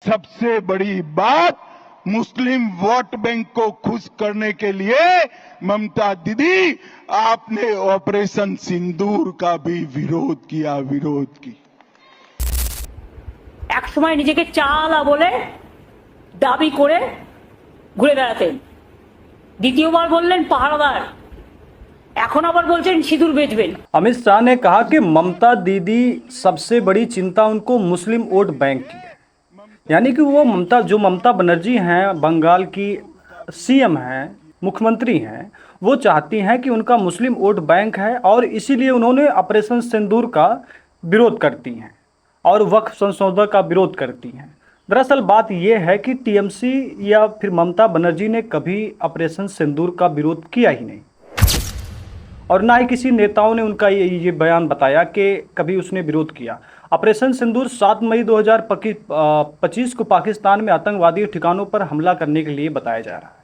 सबसे बड़ी बात, मुस्लिम वोट बैंक को खुश करने के लिए ममता दीदी आपने ऑपरेशन सिंदूर का भी विरोध किया, विरोध की। এক সময় নিজেকে চালা বলে দাবি করে ঘুরে বেড়াতেন, দ্বিতীয়বার বললেন পাহারাদার, এখন আবার বলছেন সিঁদুর বেচবেন। अमित शाह ने कहा कि ममता दीदी सबसे बड़ी चिंता उनको मुस्लिम वोट बैंक की है, यानी कि वो ममता बनर्जी हैं, बंगाल की सीएम हैं, मुख्यमंत्री हैं, वो चाहती हैं कि उनका मुस्लिम वोट बैंक है और इसीलिए उन्होंने ऑपरेशन सिंदूर का विरोध करती हैं और वक्फ संशोधन का विरोध करती हैं। दरअसल बात यह है कि टीएमसी या फिर ममता बनर्जी ने कभी ऑपरेशन सिंदूर का विरोध किया ही नहीं और ना ही किसी नेताओं ने उनका ये बयान बताया कि कभी उसने विरोध किया। ऑपरेशन सिंदूर 7 मई 2025 को पाकिस्तान में आतंकवादी ठिकानों पर हमला करने के लिए बताया जा रहा है,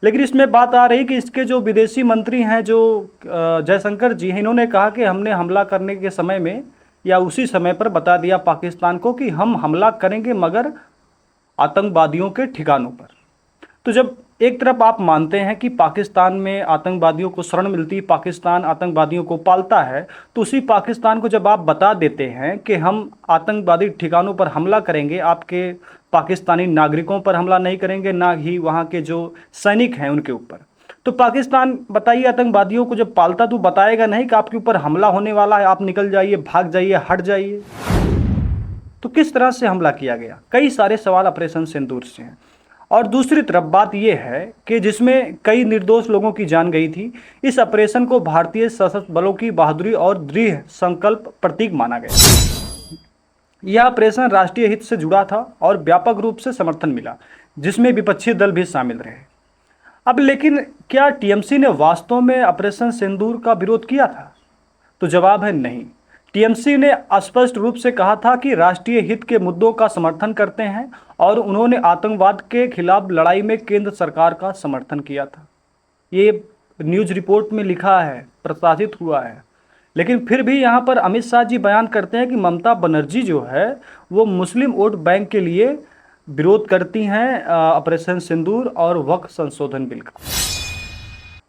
लेकिन इसमें बात आ रही कि इसके जो विदेशी मंत्री हैं, जो जयशंकर जी हैं, इन्होंने कहा कि हमने हमला करने के समय में या उसी समय पर बता दिया पाकिस्तान को कि हम हमला करेंगे मगर आतंकवादियों के ठिकानों पर। तो जब एक तरफ आप मानते हैं कि पाकिस्तान में आतंकवादियों को शरण मिलती, पाकिस्तान आतंकवादियों को पालता है, तो उसी पाकिस्तान को जब आप बता देते हैं कि हम आतंकवादी ठिकानों पर हमला करेंगे, आपके पाकिस्तानी नागरिकों पर हमला नहीं करेंगे, ना ही वहाँ के जो सैनिक हैं उनके ऊपर, तो पाकिस्तान बताइए आतंकवादियों को जब पालता तो बताएगा नहीं कि आपके ऊपर हमला होने वाला है, आप निकल जाइए, भाग जाइए, हट जाइए। तो किस तरह से हमला किया गया, कई सारे सवाल ऑपरेशन सिंदूर से हैं। और दूसरी तरफ बात यह है कि जिसमें कई निर्दोष लोगों की जान गई थी, इस ऑपरेशन को भारतीय सशस्त्र बलों की बहादुरी और दृढ़ संकल्प प्रतीक माना गया। यह ऑपरेशन राष्ट्रीय हित से जुड़ा था और व्यापक रूप से समर्थन मिला, जिसमें विपक्षी दल भी शामिल रहे। अब लेकिन क्या टीएमसी ने वास्तव में ऑपरेशन सिंदूर का विरोध किया था? तो जवाब है नहीं। टीएमसी ने स्पष्ट रूप से कहा था कि राष्ट्रीय हित के मुद्दों का समर्थन करते हैं और उन्होंने आतंकवाद के खिलाफ लड़ाई में केंद्र सरकार का समर्थन किया था। ये न्यूज़ रिपोर्ट में लिखा है, प्रकाशित हुआ है। लेकिन फिर भी यहाँ पर अमित शाह जी बयान करते हैं कि ममता बनर्जी जो है वो मुस्लिम वोट बैंक के लिए विरोध करती हैं ऑपरेशन सिंदूर और वक्फ संशोधन बिल का।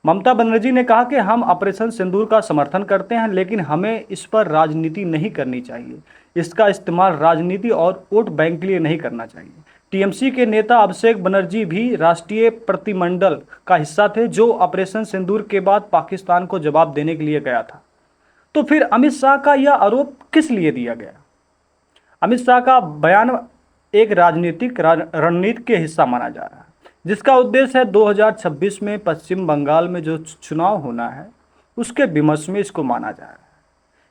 ममता बनर्जी ने कहा कि हम ऑपरेशन सिंदूर का समर्थन करते हैं, लेकिन हमें इस पर राजनीति नहीं करनी चाहिए, इसका इस्तेमाल राजनीति और वोट बैंक के लिए नहीं करना चाहिए। टीएमसी के नेता अभिषेक बनर्जी भी राष्ट्रीय प्रतिनिधिमंडल का हिस्सा थे, जो ऑपरेशन सिंदूर के बाद पाकिस्तान को जवाब देने के लिए गया था। तो फिर अमित शाह का यह आरोप किस लिए दिया गया? अमित शाह का बयान एक राजनीतिक रणनीति के हिस्सा माना जा रहा है, जिसका उद्देश्य है 2026 में पश्चिम बंगाल में जो चुनाव होना है उसके विमर्श में इसको माना जा रहा है।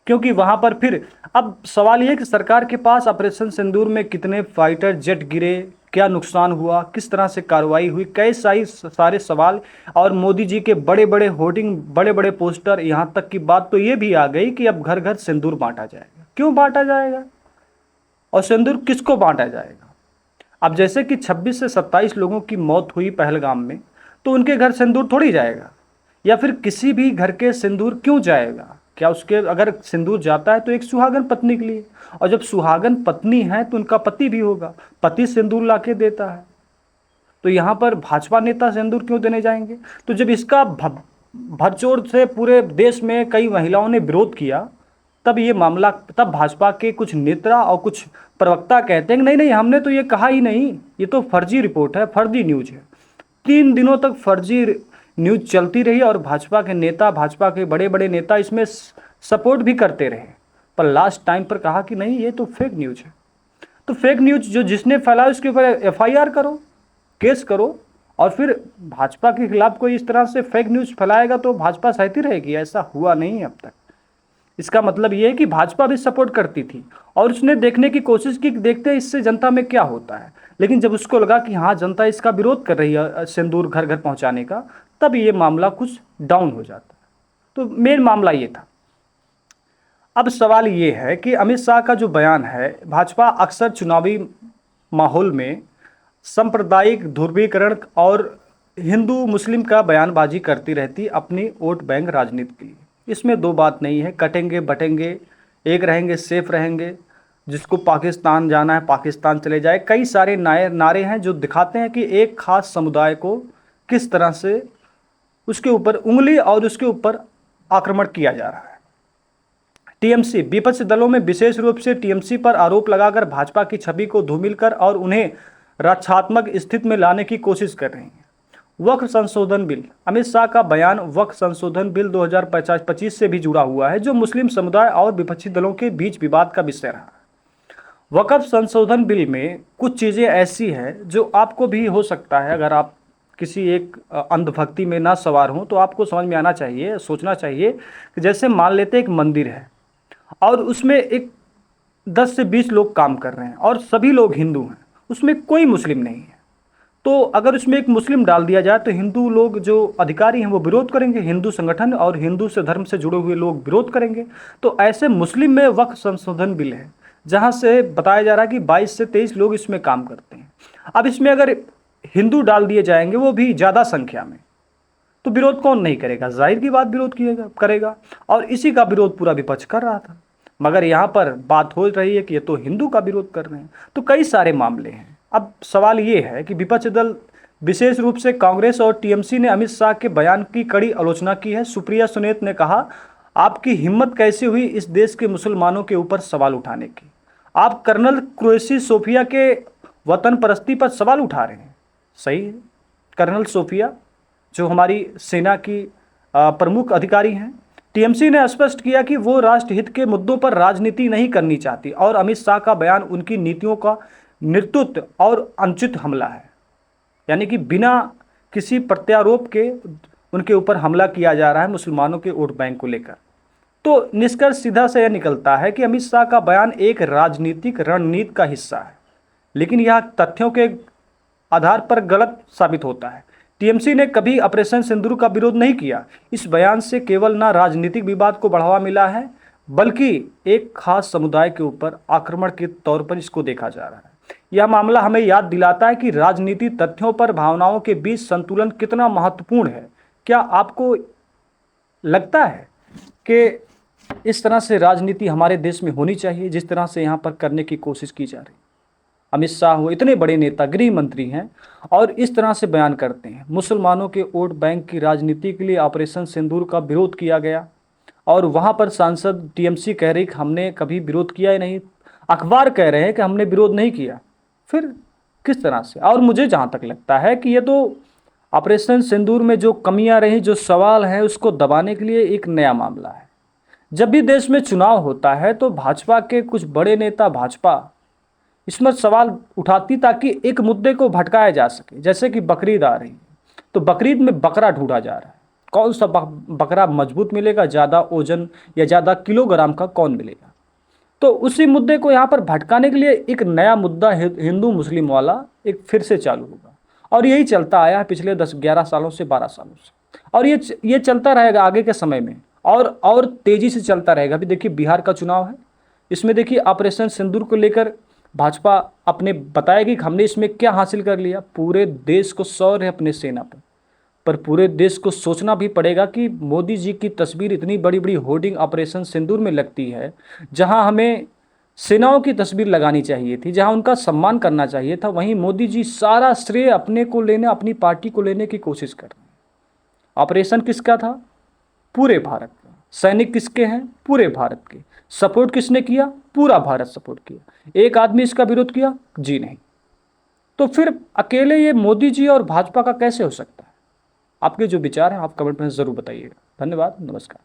क्योंकि वहाँ पर फिर अब सवाल ये कि सरकार के पास ऑपरेशन सिंदूर में कितने फाइटर जेट गिरे, क्या नुकसान हुआ, किस तरह से कार्रवाई हुई, कई सारे सवाल, और मोदी जी के बड़े बड़े होर्डिंग, बड़े बड़े पोस्टर, यहाँ तक की बात तो ये भी आ गई कि अब घर घर सिंदूर बांटा जाएगा। क्यों बांटा जाएगा और सिंदूर किसको बांटा जाएगा? अब जैसे कि 26 से 27 लोगों की मौत हुई पहलगाम में, तो उनके घर सिंदूर थोड़ी जाएगा, या फिर किसी भी घर के सिंदूर क्यों जाएगा? क्या उसके अगर सिंदूर जाता है तो एक सुहागन पत्नी के लिए, और जब सुहागन पत्नी है तो उनका पति भी होगा, पति सिंदूर लाके देता है। तो यहाँ पर भाजपा नेता सिंदूर क्यों देने जाएंगे? तो जब इसका भरचोर से पूरे देश में कई महिलाओं ने विरोध किया, तब ये मामला, तब भाजपा के कुछ नेता और कुछ प्रवक्ता कहते हैं कि नहीं, हमने तो ये कहा ही नहीं, ये तो फर्जी रिपोर्ट है, फर्जी न्यूज है। 3 दिनों तक फर्जी न्यूज चलती रही और भाजपा के नेता, भाजपा के बड़े बड़े नेता इसमें सपोर्ट भी करते रहे, पर लास्ट टाइम पर कहा कि नहीं, ये तो फेक न्यूज है। तो फेक न्यूज जो जिसने फैलाया उसके ऊपर एफआईआर करो, केस करो, और फिर भाजपा के खिलाफ कोई इस तरह से फेक न्यूज फैलाएगा तो भाजपा सहती रहेगी। ऐसा हुआ नहीं अब तक। इसका मतलब ये है कि भाजपा भी सपोर्ट करती थी और उसने देखने की कोशिश की, देखते हैं इससे जनता में क्या होता है। लेकिन जब उसको लगा कि हाँ, जनता इसका विरोध कर रही है सिंदूर घर घर पहुंचाने का, तब ये मामला कुछ डाउन हो जाता है। तो मेन मामला ये था। अब सवाल ये है कि अमित शाह का जो बयान है, भाजपा अक्सर चुनावी माहौल में सांप्रदायिक ध्रुवीकरण और हिंदू मुस्लिम का बयानबाजी करती रहती अपनी वोट बैंक राजनीति के लिए। इसमें दो बात नहीं है, कटेंगे बटेंगे, एक रहेंगे सेफ रहेंगे, जिसको पाकिस्तान जाना है पाकिस्तान चले जाए, कई सारे नारे हैं जो दिखाते हैं कि एक खास समुदाय को किस तरह से उसके ऊपर उंगली और उसके ऊपर आक्रमण किया जा रहा है। टीएमसी विपक्षी दलों में विशेष रूप से टीएमसी पर आरोप लगाकर भाजपा की छवि को धूमिल कर और उन्हें रक्षात्मक स्थिति में लाने की कोशिश कर रही हैं। वक्फ संशोधन बिल, अमित शाह का बयान वक्फ संशोधन बिल 2025 से भी जुड़ा हुआ है, जो मुस्लिम समुदाय और विपक्षी दलों के बीच विवाद का विषय रहा। वक्फ संशोधन बिल में कुछ चीज़ें ऐसी हैं जो आपको भी हो सकता है, अगर आप किसी एक अंधभक्ति में ना सवार हों तो आपको समझ में आना चाहिए, सोचना चाहिए कि जैसे मान लेते एक मंदिर है और उसमें एक 10 से 20 लोग काम कर रहे हैं और सभी लोग हिंदू हैं, उसमें कोई मुस्लिम नहीं है, तो अगर उसमें एक मुस्लिम डाल दिया जाए तो हिंदू लोग जो अधिकारी हैं वो विरोध करेंगे, हिंदू संगठन और हिंदू से धर्म से जुड़े हुए लोग विरोध करेंगे। तो ऐसे मुस्लिम में वक्फ संशोधन बिल है जहां से बताया जा रहा है कि 22 से 23 लोग इसमें काम करते हैं। अब इसमें अगर हिंदू डाल दिए जाएंगे, वो भी ज़्यादा संख्या में, तो विरोध कौन नहीं करेगा? जाहिर की बात विरोध करेगा। और इसी का विरोध पूरा विपक्ष कर रहा था, मगर यहाँ पर बात हो रही है कि ये तो हिंदू का विरोध कर रहे हैं। तो कई सारे मामले हैं। अब सवाल ये है कि विपक्षी दल विशेष रूप से कांग्रेस और टीएमसी ने अमित शाह के बयान की कड़ी आलोचना की है। सुप्रिया सुनेत ने कहा, आपकी हिम्मत कैसे हुई इस देश के मुसलमानों के ऊपर सवाल उठाने की? आप कर्नल कुरैशी सोफिया के वतन परस्ती पर सवाल उठा रहे हैं। सही है, कर्नल सोफिया जो हमारी सेना की प्रमुख अधिकारी हैं। टीएमसी ने स्पष्ट किया कि वो राष्ट्रहित के मुद्दों पर राजनीति नहीं करनी चाहती और अमित शाह का बयान उनकी नीतियों का नेतृत्व और अनुचित हमला है, यानी कि बिना किसी प्रत्यारोप के उनके ऊपर हमला किया जा रहा है मुसलमानों के वोट बैंक को लेकर। तो निष्कर्ष सीधा से यह निकलता है कि अमित शाह का बयान एक राजनीतिक रणनीति का हिस्सा है, लेकिन यह तथ्यों के आधार पर गलत साबित होता है। टीएमसी ने कभी ऑपरेशन सिंदूर का विरोध नहीं किया। इस बयान से केवल ना राजनीतिक विवाद को बढ़ावा मिला है, बल्कि एक खास समुदाय के ऊपर आक्रमण के तौर पर इसको देखा जा रहा है। यह मामला हमें याद दिलाता है कि राजनीति तथ्यों पर भावनाओं के बीच संतुलन कितना महत्वपूर्ण है। क्या आपको लगता है कि इस तरह से राजनीति हमारे देश में होनी चाहिए जिस तरह से यहाँ पर करने की कोशिश की जा रही? अमित शाह वो इतने बड़े नेता, गृह मंत्री हैं और इस तरह से बयान करते हैं। मुसलमानों के वोट बैंक की राजनीति के लिए ऑपरेशन सिंदूर का विरोध किया गया और वहाँ पर सांसद टीएमसी कह रही कि हमने कभी विरोध किया ही नहीं, अखबार कह रहे हैं कि हमने विरोध नहीं किया। फिर किस तरह से? और मुझे जहाँ तक लगता है कि ये तो ऑपरेशन सिंदूर में जो कमियां रही, जो सवाल हैं, उसको दबाने के लिए एक नया मामला है। जब भी देश में चुनाव होता है तो भाजपा के कुछ बड़े नेता, भाजपा इसमें सवाल उठाती ताकि एक मुद्दे को भटकाया जा सके। जैसे कि बकरीद आ रही है तो बकरीद में बकरा ढूंढा जा रहा है, कौन सा बकरा मजबूत मिलेगा, ज़्यादा ओजन या ज़्यादा किलोग्राम का कौन मिलेगा। तो उसी मुद्दे को यहाँ पर भटकाने के लिए एक नया मुद्दा हिंदू मुस्लिम वाला एक फिर से चालू होगा और यही चलता आया है पिछले 10-11 सालों से, 12 सालों से, और ये चलता रहेगा आगे के समय में और तेज़ी से चलता रहेगा। अभी देखिए बिहार का चुनाव है, इसमें देखिए ऑपरेशन सिंदूर को लेकर भाजपा अपने बताएगी कि हमने इसमें क्या हासिल कर लिया। पूरे देश को शौर्य है अपने सेना पर पूरे देश को सोचना भी पड़ेगा कि मोदी जी की तस्वीर इतनी बड़ी बड़ी होर्डिंग ऑपरेशन सिंदूर में लगती है, जहां हमें सेनाओं की तस्वीर लगानी चाहिए थी, जहां उनका सम्मान करना चाहिए था, वहीं मोदी जी सारा श्रेय अपने को लेने, अपनी पार्टी को लेने की कोशिश कर रहे हैं। ऑपरेशन किसका था? पूरे भारत का। सैनिक किसके हैं? पूरे भारत के। सपोर्ट किसने किया? पूरा भारत सपोर्ट किया। एक आदमी इसका विरोध किया? जी नहीं। तो फिर अकेले ये मोदी जी और भाजपा का कैसे हो सकता है? आपके जो विचार हैं आप कमेंट में ज़रूर बताइएगा। धन्यवाद, नमस्कार।